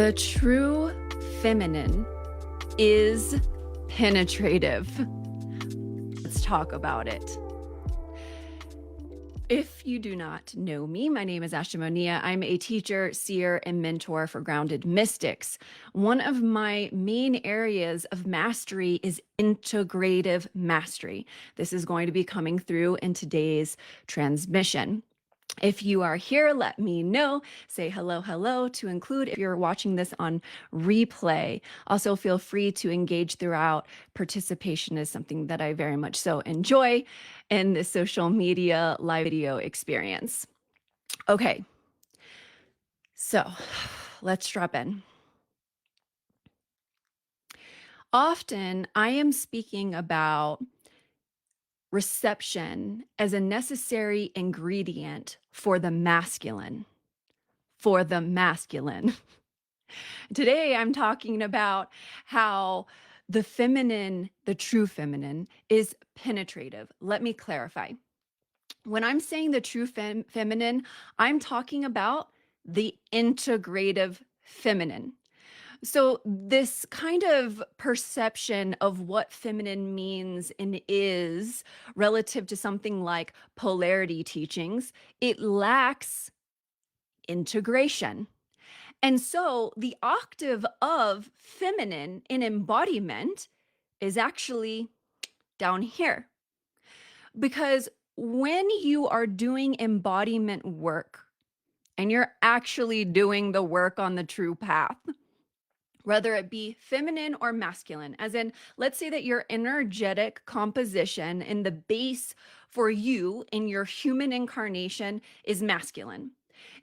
The true feminine is penetrative. Let's talk about it. If you do not know me, my name is Ashimonia. I'm a teacher, seer, and mentor for grounded mystics. One of my main areas of mastery is integrative mastery. This is going to be coming through in today's transmission. If you are here, let me know. Say hello to include if you're watching this on replay. Also, feel free to engage throughout. Participation is something that I very much so enjoy in the social media live video experience. Okay, so let's drop in. Often I am speaking about reception as a necessary ingredient for the masculine. Today, I'm talking about how the feminine, the true feminine, is penetrative. Let me clarify. When I'm saying the true feminine, I'm talking about the integrative feminine. So, this kind of perception of what feminine means and is relative to something like polarity teachings, it lacks integration. And so the octave of feminine in embodiment is actually down here. Because when you are doing embodiment work and you're actually doing the work on the true path, whether it be feminine or masculine, as in, let's say that your energetic composition in the base for you in your human incarnation is masculine,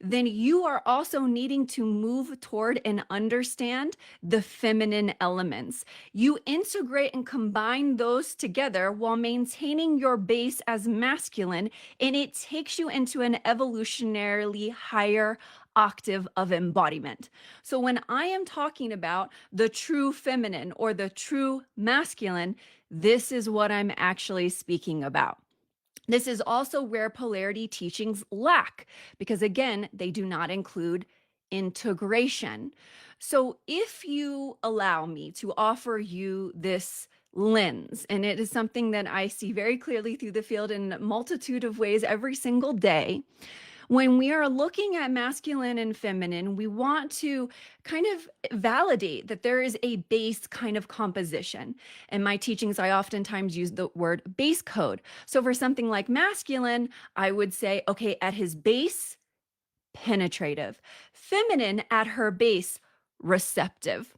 then you are also needing to move toward and understand the feminine elements. You integrate and combine those together while maintaining your base as masculine, and it takes you into an evolutionarily higher octave of embodiment. So when I am talking about the true feminine or the true masculine, this is what I'm actually speaking about. This is also where polarity teachings lack, because again, they do not include integration. So if you allow me to offer you this lens, and it is something that I see very clearly through the field in a multitude of ways every single day, when we are looking at masculine and feminine, we want to kind of validate that there is a base kind of composition. In my teachings, I oftentimes use the word base code. So for something like masculine, I would say, okay, at his base, penetrative. Feminine at her base, receptive.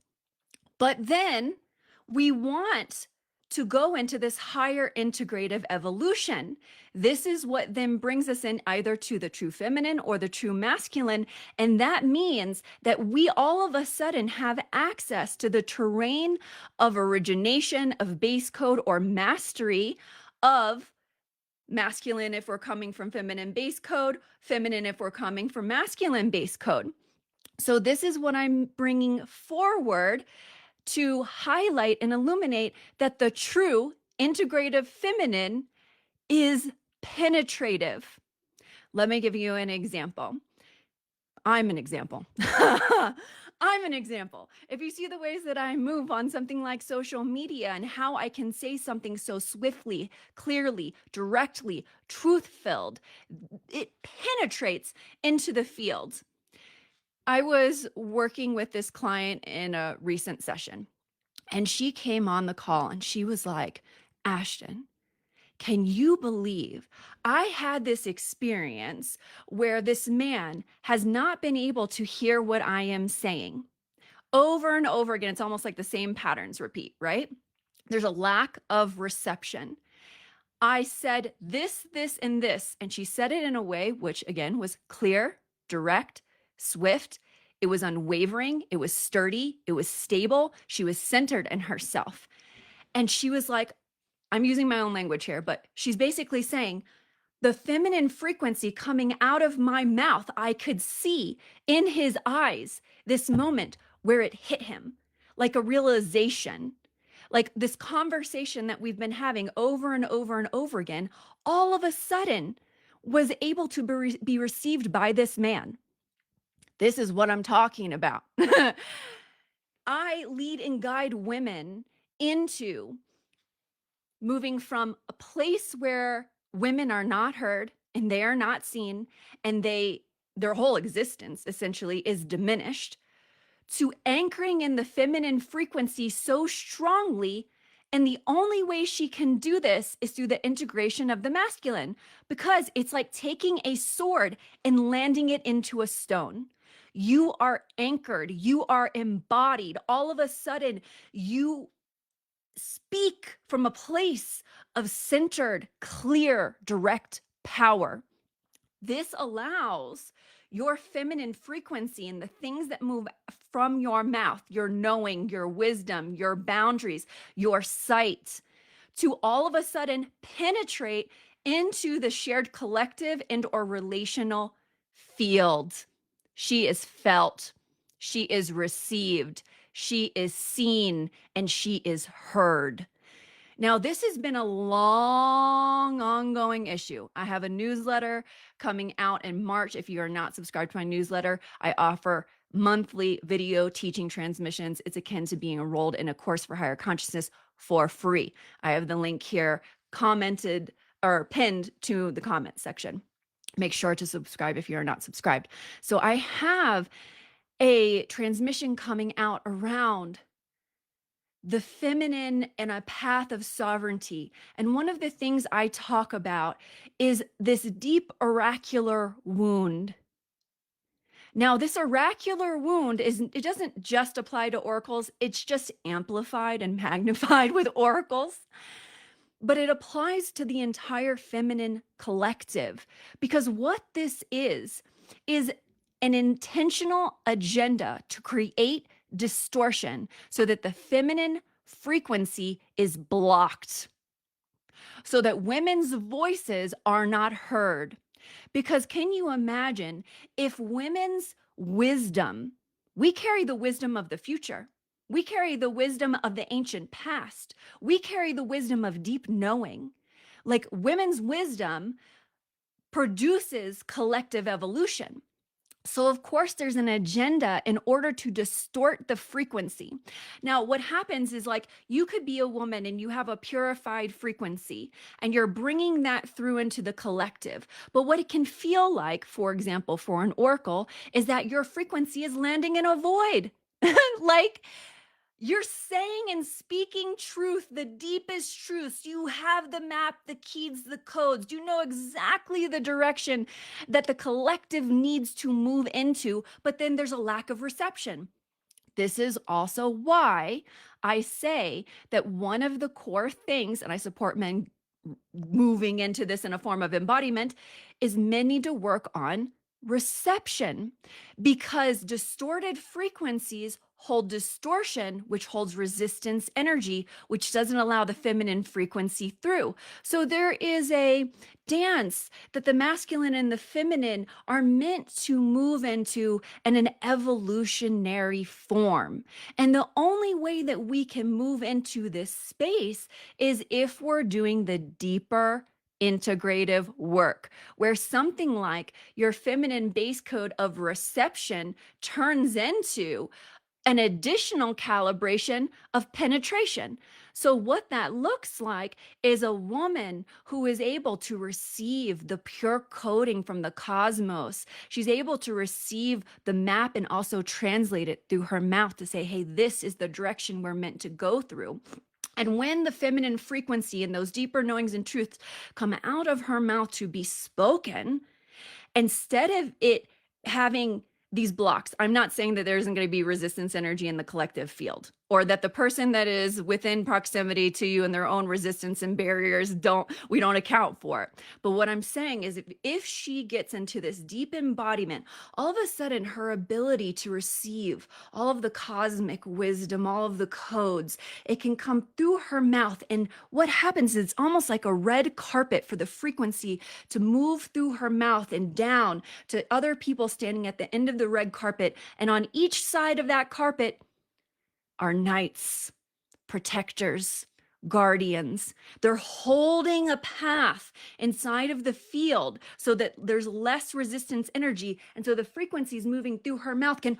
But then we want to go into this higher integrative evolution. This is what then brings us in either to the true feminine or the true masculine. And that means that we all of a sudden have access to the terrain of origination, of base code or mastery of masculine if we're coming from feminine base code, feminine if we're coming from masculine base code. So this is what I'm bringing forward to highlight and illuminate that the true integrative feminine is penetrative. Let me give you an example. I'm an example. I'm an example. If you see the ways that I move on something like social media and how I can say something so swiftly, clearly, directly, truth-filled, it penetrates into the field. I was working with this client in a recent session, and she came on the call and she was like, Ashton, can you believe I had this experience where this man has not been able to hear what I am saying over and over again? It's almost like the same patterns repeat, right? There's a lack of reception. I said this, and this, and she said it in a way which, again, was clear, direct, swift. It was unwavering. It was sturdy. It was stable. She was centered in herself. And she was like, I'm using my own language here, but she's basically saying the feminine frequency coming out of my mouth, I could see in his eyes this moment where it hit him like a realization, like this conversation that we've been having over and over and over again, all of a sudden was able to be received by this man. This is what I'm talking about. I lead and guide women into moving from a place where women are not heard and they are not seen, and their whole existence essentially is diminished, to anchoring in the feminine frequency so strongly. And the only way she can do this is through the integration of the masculine, because it's like taking a sword and landing it into a stone. You are anchored, you are embodied. All of a sudden, you speak from a place of centered, clear, direct power. This allows your feminine frequency and the things that move from your mouth, your knowing, your wisdom, your boundaries, your sight, to all of a sudden penetrate into the shared collective and or relational field. She is felt, she is received, she is seen, and she is heard. Now, this has been a long, ongoing issue. I have a newsletter coming out in March. If you are not subscribed to my newsletter, I offer monthly video teaching transmissions. It's akin to being enrolled in a course for higher consciousness for free. I have the link here commented or pinned to the comment section. Make sure to subscribe if you are not subscribed. So I have a transmission coming out around the feminine and a path of sovereignty. And one of the things I talk about is this deep oracular wound. Now, this oracular wound it doesn't just apply to oracles, it's just amplified and magnified with oracles. But it applies to the entire feminine collective, because what this is an intentional agenda to create distortion so that the feminine frequency is blocked, so that women's voices are not heard. Because can you imagine if women's wisdom, we carry the wisdom of the future, we carry the wisdom of the ancient past, we carry the wisdom of deep knowing. Like, women's wisdom produces collective evolution. So, of course, there's an agenda in order to distort the frequency. Now, what happens is, like, you could be a woman and you have a purified frequency and you're bringing that through into the collective. But what it can feel like, for example, for an oracle, is that your frequency is landing in a void. Like, you're saying and speaking truth, the deepest truths. You have the map, the keys, the codes. You know exactly the direction that the collective needs to move into, but then there's a lack of reception. This is also why I say that one of the core things, and I support men moving into this in a form of embodiment, is men need to work on reception, because distorted frequencies hold distortion, which holds resistance energy, which doesn't allow the feminine frequency through. So there is a dance that the masculine and the feminine are meant to move into in an evolutionary form. And the only way that we can move into this space is if we're doing the deeper integrative work, where something like your feminine base code of reception turns into an additional calibration of penetration. So, what that looks like is a woman who is able to receive the pure coding from the cosmos. She's able to receive the map and also translate it through her mouth to say, hey, this is the direction we're meant to go through. And when the feminine frequency and those deeper knowings and truths come out of her mouth to be spoken, instead of it having these blocks, I'm not saying that there isn't going to be resistance energy in the collective field, or that the person that is within proximity to you and their own resistance and barriers we don't account for it. But what I'm saying is, if she gets into this deep embodiment, all of a sudden her ability to receive all of the cosmic wisdom, all of the codes, it can come through her mouth. And what happens is, it's almost like a red carpet for the frequency to move through her mouth and down to other people standing at the end of the red carpet. And on each side of that carpet are knights, protectors, guardians. They're holding a path inside of the field so that there's less resistance energy. And so the frequencies moving through her mouth can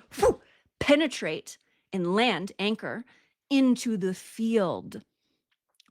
penetrate and land, anchor into the field.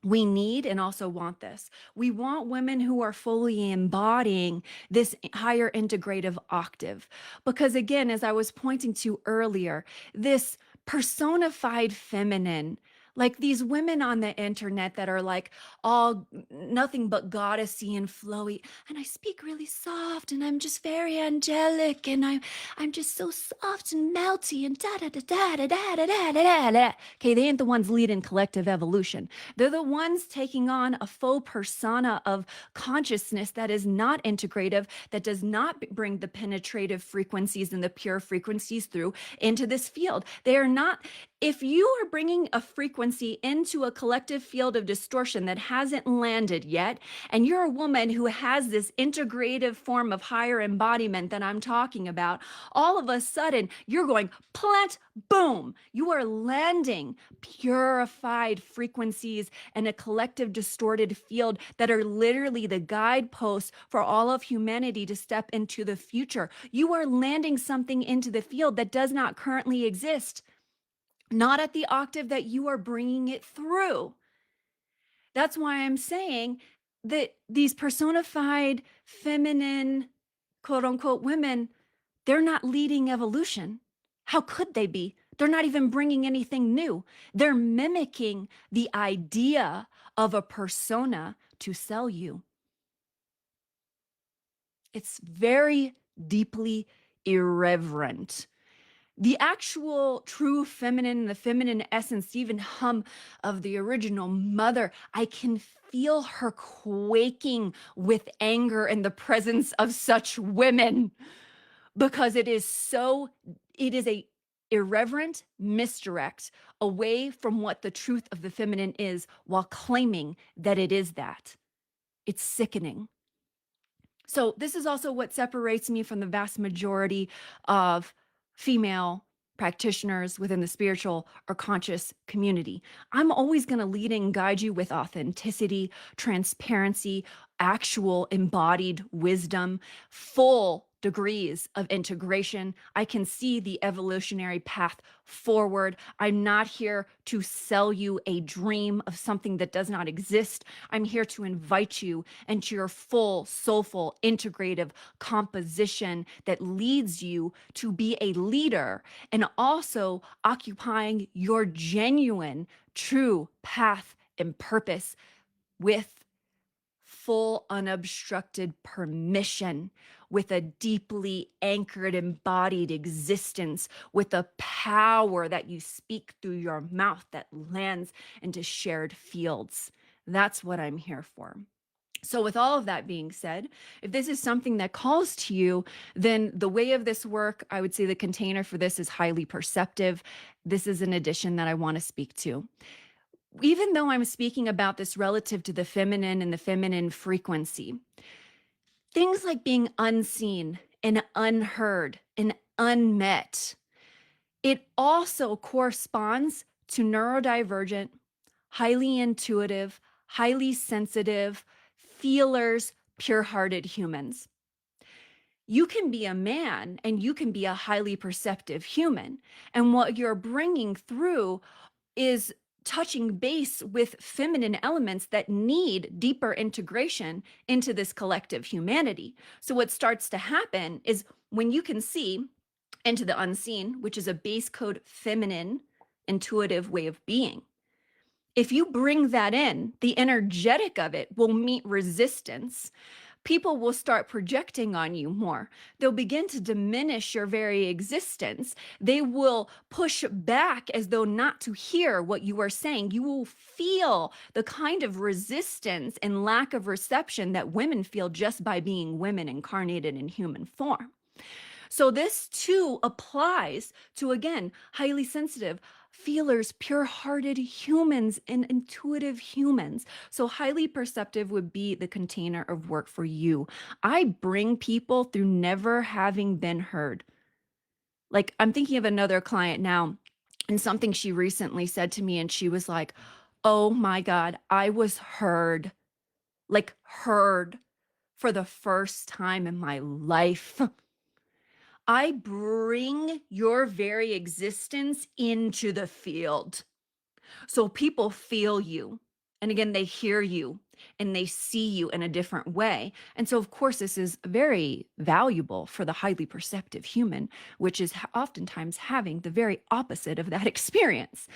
We need and also want this. We want women who are fully embodying this higher integrative octave. Because again, as I was pointing to earlier, this personified feminine, like these women on the internet that are like all nothing but goddessy and flowy, and I speak really soft and I'm just very angelic and I'm just so soft and melty and da da da da da da da da da da. Okay, they ain't the ones leading collective evolution. They're the ones taking on a faux persona of consciousness that is not integrative, that does not bring the penetrative frequencies and the pure frequencies through into this field. They are not, if you are bringing a frequency into a collective field of distortion that hasn't landed yet, and you're a woman who has this integrative form of higher embodiment that I'm talking about, all of a sudden you're going plant, boom, you are landing purified frequencies and a collective distorted field that are literally the guideposts for all of humanity to step into the future. You are landing something into the field that does not currently exist, not at the octave that you are bringing it through. That's why I'm saying that these personified feminine, quote unquote, women, they're not leading evolution. How could they be? They're not even bringing anything new. They're mimicking the idea of a persona to sell you. It's very deeply irreverent. The actual true feminine, the feminine essence, even hum of the original mother, I can feel her quaking with anger in the presence of such women, because it is a irreverent misdirect away from what the truth of the feminine is, while claiming that it is that. It's sickening. So this is also what separates me from the vast majority of female practitioners within the spiritual or conscious community. I'm always going to lead and guide you with authenticity, transparency, actual embodied wisdom, full degrees of integration. I can see the evolutionary path forward. I'm not here to sell you a dream of something that does not exist. I'm here to invite you into your full, soulful, integrative composition that leads you to be a leader and also occupying your genuine, true path and purpose with full, unobstructed permission, with a deeply anchored, embodied existence, with a power that you speak through your mouth that lands into shared fields. That's what I'm here for. So, with all of that being said, if this is something that calls to you, then the way of this work, I would say the container for this is highly perceptive. This is an addition that I want to speak to. Even though I'm speaking about this relative to the feminine and the feminine frequency, things like being unseen and unheard and unmet, it also corresponds to neurodivergent, highly intuitive, highly sensitive, feelers, pure-hearted humans. You can be a man and you can be a highly perceptive human. And what you're bringing through is touching base with feminine elements that need deeper integration into this collective humanity. So what starts to happen is when you can see into the unseen, which is a base code feminine intuitive way of being, if you bring that in, the energetic of it will meet resistance. People will start projecting on you more. They'll begin to diminish your very existence. They will push back as though not to hear what you are saying. You will feel the kind of resistance and lack of reception that women feel just by being women incarnated in human form. So this too applies to, again, highly sensitive, feelers, pure-hearted humans and intuitive humans. So highly perceptive would be the container of work for you. I bring people through never having been heard. Like, I'm thinking of another client now, and something she recently said to me, and she was like, Oh my God, I was heard, like heard for the first time in my life. I bring your very existence into the field. So people feel you. And again, they hear you and they see you in a different way. And so, of course, this is very valuable for the highly perceptive human, which is oftentimes having the very opposite of that experience.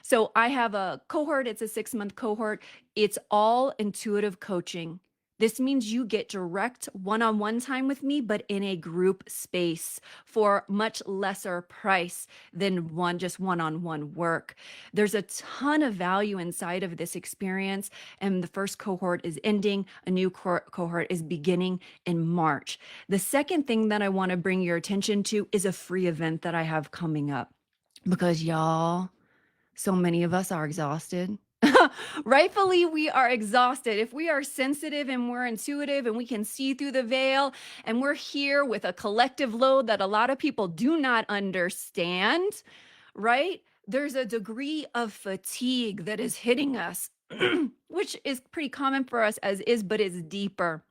So, I have a cohort, it's a 6-month cohort. It's all intuitive coaching. This means you get direct one on one time with me, but in a group space for much lesser price than just one on one work. There's a ton of value inside of this experience, and the first cohort is ending. A new cohort is beginning in March. The second thing that I want to bring your attention to is a free event that I have coming up because, y'all, so many of us are exhausted. Rightfully, we are exhausted. If we are sensitive and we're intuitive and we can see through the veil and we're here with a collective load that a lot of people do not understand, right? There's a degree of fatigue that is hitting us, which is pretty common for us as is, but it's deeper.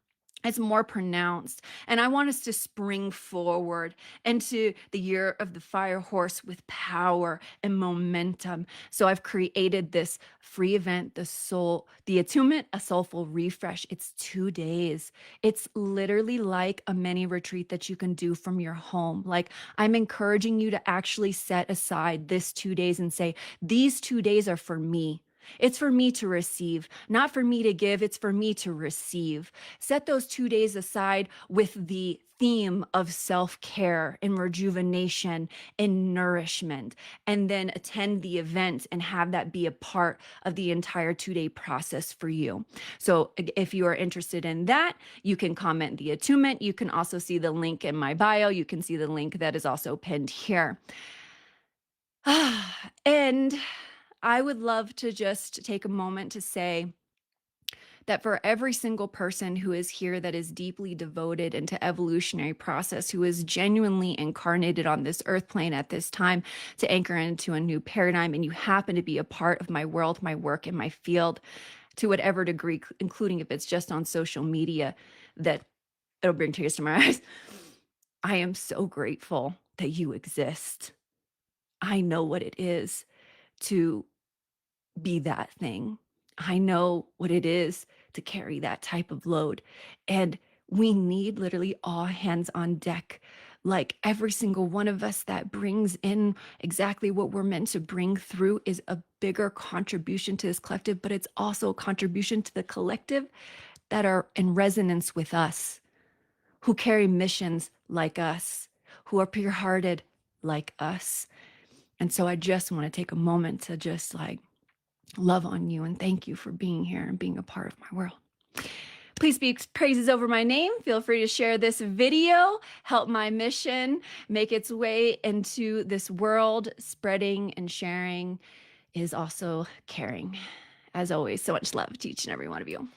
It's more pronounced. And I want us to spring forward into the year of the fire horse with power and momentum. So I've created this free event, the Attunement, a Soulful Refresh. It's 2 days. It's literally like a mini retreat that you can do from your home. Like, I'm encouraging you to actually set aside this 2 days and say, these 2 days are for me. It's for me to receive, not for me to give. It's for me to receive. Set those 2 days aside with the theme of self-care and rejuvenation and nourishment, and then attend the event and have that be a part of the entire 2-day process for you. So if you are interested in that, you can comment the attunement. You can also see the link in my bio. You can see the link that is also pinned here. And I would love to just take a moment to say that for every single person who is here that is deeply devoted into evolutionary process, who is genuinely incarnated on this earth plane at this time to anchor into a new paradigm, and you happen to be a part of my world, my work, and my field to whatever degree, including if it's just on social media, that it'll bring tears to my eyes. I am so grateful that you exist. I know what it is to be that thing. I know what it is to carry that type of load. And we need literally all hands on deck. Like every single one of us that brings in exactly what we're meant to bring through is a bigger contribution to this collective, but it's also a contribution to the collective that are in resonance with us, who carry missions like us, who are pure hearted like us. And so I just want to take a moment to just like love on you and thank you for being here and being a part of my world. Please speak praises over my name. Feel free to share this video, help my mission make its way into this world. Spreading and sharing is also caring. As always, so much love to each and every one of you.